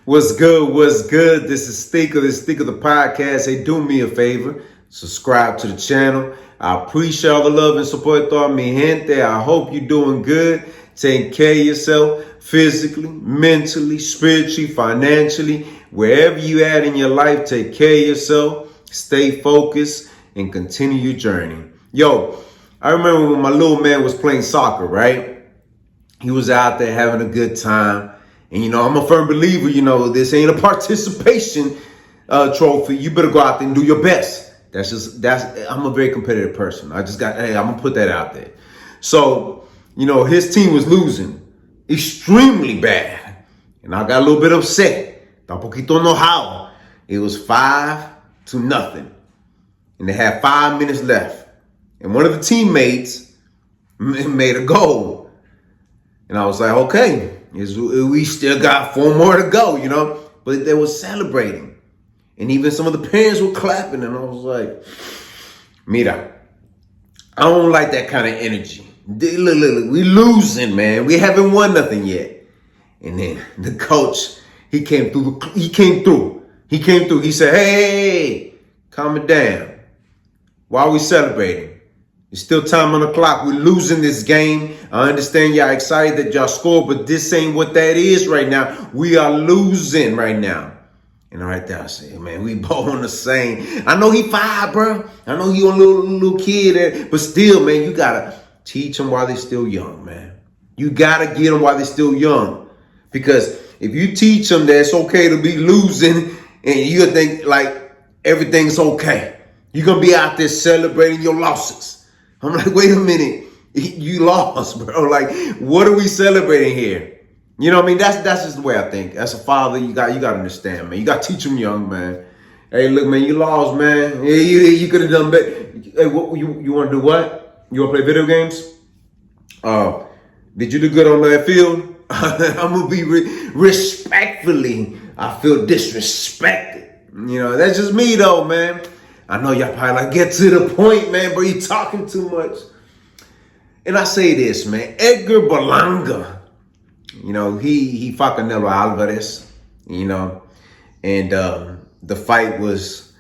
What's good? What's good? This is Stinker, the podcast. Hey, do me a favor. Subscribe to the channel. I appreciate all the love and support, toda mi gente. I hope you're doing good. Taking care of yourself physically, mentally, spiritually, financially. Wherever you at in your life, take care of yourself. Stay focused and continue your journey. Yo, I remember when my little man was playing soccer, right? He was out there having a good time. And, I'm a firm believer, this ain't a participation trophy. You better go out there and do your best. I'm a very competitive person. I'm going to put that out there. So, his team was losing extremely bad. And I got a little bit upset. Tampoquito enojado. It was 5-0. And they had 5 minutes left. And one of the teammates made a goal. And I was like, okay. We still got 4 more to go, But they were celebrating. And even some of the parents were clapping. And I was like, mira, I don't like that kind of energy. Look, we losing, man. We haven't won nothing yet. And then the coach, he came through. He said, hey, calm it down. Why are we celebrating? There's still time on the clock. We're losing this game. I understand y'all excited that y'all scored, but this ain't what that is right now. We are losing right now. And right there, I said, man, we both on the same. I know he 5, bro. I know he a little kid, but still, man, you got to teach them while they're still young, man. You got to get them while they're still young. Because if you teach them that it's okay to be losing and you think like everything's okay, you're going to be out there celebrating your losses. I'm like, wait a minute, you lost, bro. Like, what are we celebrating here? You know what I mean? That's just the way I think. As a father, you got to understand, man. You got to teach them young, man. Hey, look, man, you lost, man. You could have done better. Hey, what you want to do? What? You want to play video games? Did you do good on that field? I'm gonna be respectfully. I feel disrespected. That's just me, though, man. I know y'all probably like, get to the point, man, but you talking too much. And I say this, man, Edgar Berlanga, he fought Canelo Alvarez, and the fight was,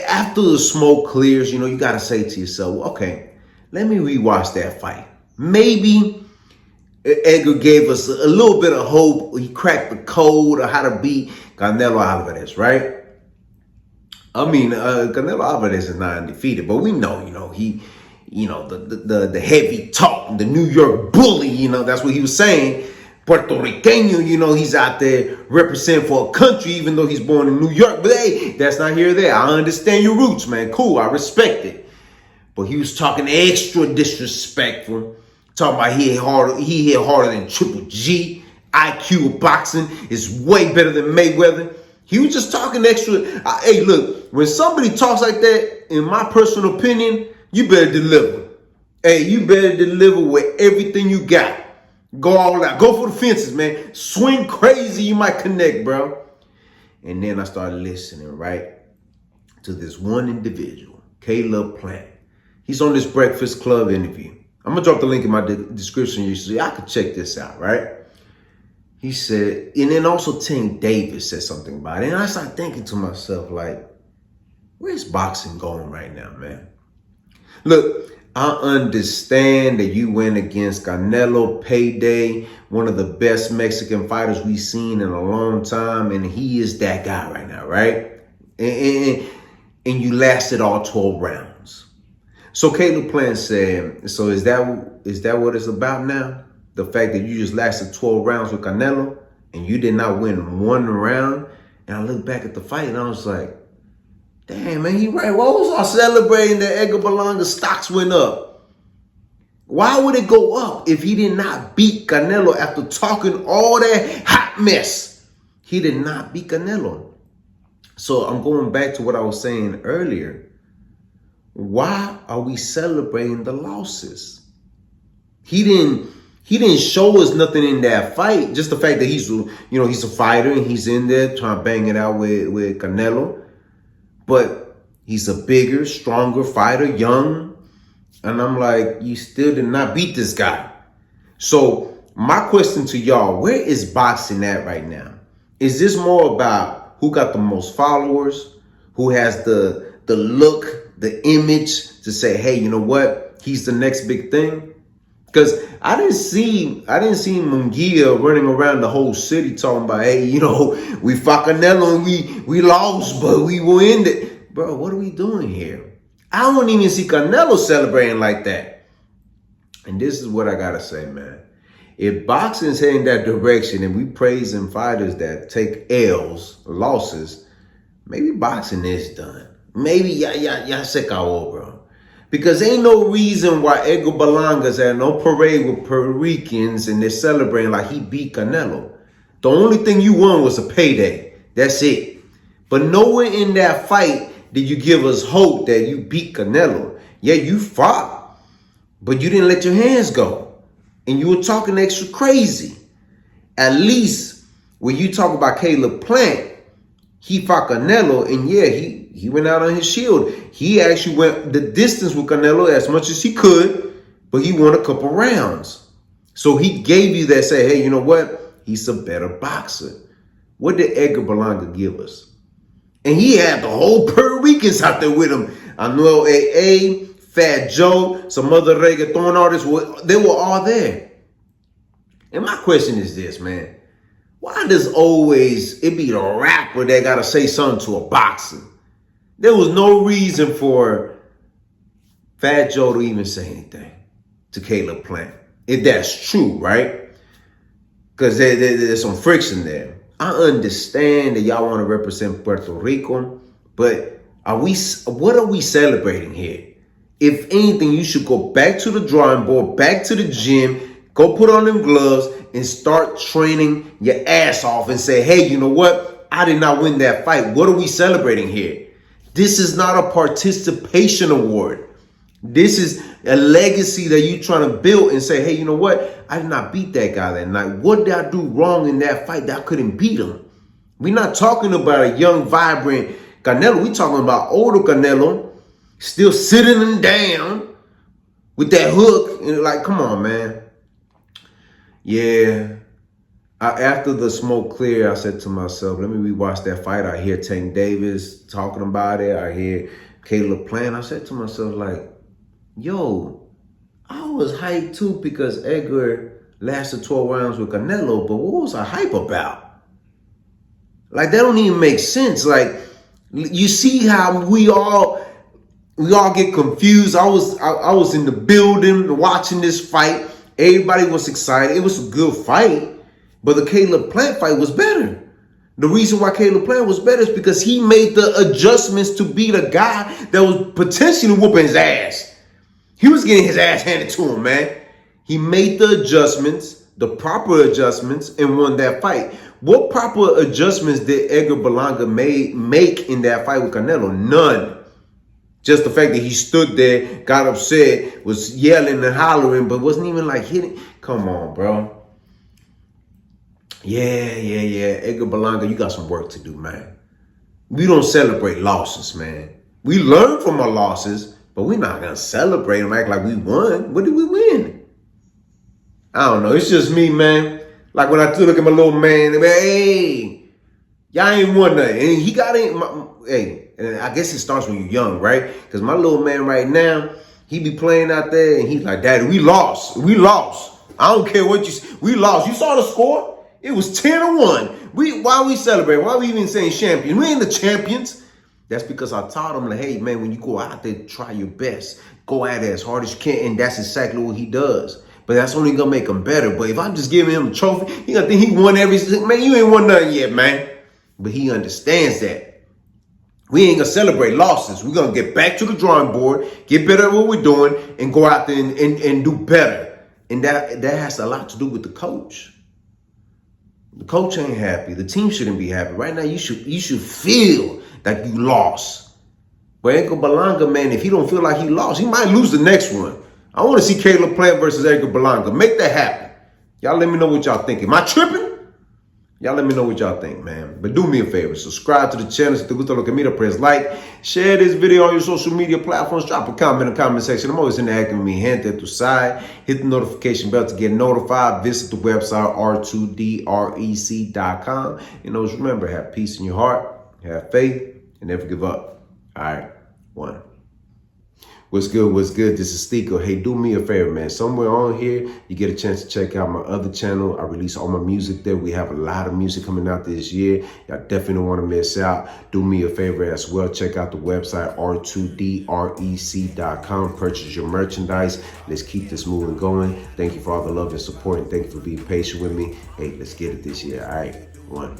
after the smoke clears, you got to say to yourself, well, okay, let me rewatch that fight. Maybe Edgar gave us a little bit of hope. He cracked the code of how to beat Canelo Alvarez, right? I mean, Canelo Alvarez is not undefeated, but we know, he, the heavy talk, the New York bully, that's what he was saying. Puerto Riqueño, he's out there representing for a country, even though he's born in New York. But hey, that's not here or there. I understand your roots, man. Cool, I respect it. But he was talking extra disrespectful, talking about he hit harder than Triple G. IQ of boxing is way better than Mayweather. He was just talking extra. Hey, look, when somebody talks like that, in my personal opinion, you better deliver. Hey, you better deliver with everything you got. Go all out. Go for the fences, man. Swing crazy, you might connect, bro. And then I started listening, right, to this one individual, Caleb Plant. He's on this Breakfast Club interview. I'm going to drop the link in my description. You see, I could check this out, right? He said, and then also Tank Davis said something about it. And I started thinking to myself, like, where's boxing going right now, man? Look, I understand that you went against Canelo Payday, one of the best Mexican fighters we've seen in a long time. And he is that guy right now, right? And you lasted all 12 rounds. So Caleb Plant said, so is that what it's about now? The fact that you just lasted 12 rounds with Canelo and you did not win 1 round. And I look back at the fight and I was like, damn, man, he right. Why was I celebrating that Edgar Berlanga stocks went up? Why would it go up if he did not beat Canelo after talking all that hot mess? He did not beat Canelo. So I'm going back to what I was saying earlier. Why are we celebrating the losses? He didn't show us nothing in that fight. Just the fact that he's a fighter and he's in there trying to bang it out with Canelo. But he's a bigger, stronger fighter, young. And I'm like, you still did not beat this guy. So my question to y'all, where is boxing at right now? Is this more about who got the most followers, who has the look, the image to say, hey, you know what? He's the next big thing? Because I didn't see Munguia running around the whole city talking about, hey, you know, we fought Canelo and we lost, but we will end it. Bro, what are we doing here? I don't even see Canelo celebrating like that. And this is what I gotta say, man. If boxing's heading that direction and we praising fighters that take L's, losses, maybe boxing is done. Maybe y'all se acabó, bro. Because ain't no reason why Edgar Berlanga's at no parade with Puerto Ricans and they're celebrating like he beat Canelo. The only thing you won was a payday. That's it. But nowhere in that fight did you give us hope that you beat Canelo. Yeah, you fought, but you didn't let your hands go. And you were talking extra crazy. At least when you talk about Caleb Plant, he fought Canelo, and yeah, he went out on his shield. He actually went the distance with Canelo as much as he could, but he won a couple rounds. So he gave you that, say, hey, you know what? He's a better boxer. What did Edgar Berlanga give us? And he had the whole Puerto Ricans out there with him. Anuel AA, Fat Joe, some other reggaeton artists, they were all there. And my question is this, man. Why does always it be the rapper that got to say something to a boxer? There was no reason for Fat Joe to even say anything to Caleb Plant. If that's true, right? Because there's some friction there. I understand that y'all want to represent Puerto Rico, but what are we celebrating here? If anything, you should go back to the drawing board, back to the gym, go put on them gloves and start training your ass off and say, hey, you know what? I did not win that fight. What are we celebrating here? This is not a participation award. This is a legacy that you're trying to build and say, hey, you know what? I did not beat that guy that night. What did I do wrong in that fight that I couldn't beat him? We're not talking about a young, vibrant Canelo. We're talking about older Canelo still sitting him down with that hook. And like, come on, man. Yeah. After the smoke cleared, I said to myself, let me rewatch that fight. I hear Tank Davis talking about it. I hear Caleb Plant. I said to myself, like, yo, I was hyped too because Edgar lasted 12 rounds with Canelo, but what was I hype about? Like, that don't even make sense. Like, you see how we all get confused. I was in the building watching this fight. Everybody was excited. It was a good fight, but the Caleb Plant fight was better. The reason why Caleb Plant was better is because he made the adjustments to be the guy that was potentially whooping his ass. He was getting his ass handed to him, man. He made the adjustments, the proper adjustments, and won that fight. What proper adjustments did Edgar Berlanga make in that fight with Canelo? None. Just the fact that he stood there, got upset, was yelling and hollering, but wasn't even like hitting. Come on, bro. Yeah. Edgar Berlanga, you got some work to do, man. We don't celebrate losses, man. We learn from our losses, but we're not going to celebrate them, act like we won. What did we win? I don't know. It's just me, man. Like when I look at my little man, hey, y'all ain't won nothing. And he got in. Hey, and I guess it starts when you're young, right? Because my little man right now, he be playing out there and he's like, Daddy, we lost. We lost. I don't care what we lost. You saw the score? It was 10-1. Why we celebrate? Why we even saying champion? We ain't the champions. That's because I taught him, like, hey, man, when you go out there, try your best. Go at it as hard as you can. And that's exactly what he does. But that's only going to make him better. But if I'm just giving him a trophy, he going to think he won everything. Man, you ain't won nothing yet, man. But he understands that. We ain't going to celebrate losses. We're going to get back to the drawing board, get better at what we're doing, and go out there and do better. And that has a lot to do with the coach. The coach ain't happy. The team shouldn't be happy. Right now, you should feel that you lost. But Edgar Berlanga, man, if he don't feel like he lost, he might lose the next one. I want to see Caleb Plant versus Edgar Berlanga. Make that happen. Y'all let me know what y'all think. Am I tripping? Y'all let me know what y'all think, man. But do me a favor, subscribe to the channel. Si te gusta lo que mira, press like. Share this video on your social media platforms. Drop a comment in the comment section. I'm always interacting with me, gente, tu side. Hit the notification bell to get notified. Visit the website, r2drec.com. And always remember, have peace in your heart, have faith, and never give up. All right, one. What's good? What's good? This is Stico. Hey, do me a favor, man. Somewhere on here, you get a chance to check out my other channel. I release all my music there. We have a lot of music coming out this year. Y'all definitely don't want to miss out. Do me a favor as well. Check out the website, r2drec.com. Purchase your merchandise. Let's keep this moving going. Thank you for all the love and support, and thank you for being patient with me. Hey, let's get it this year. All right, one.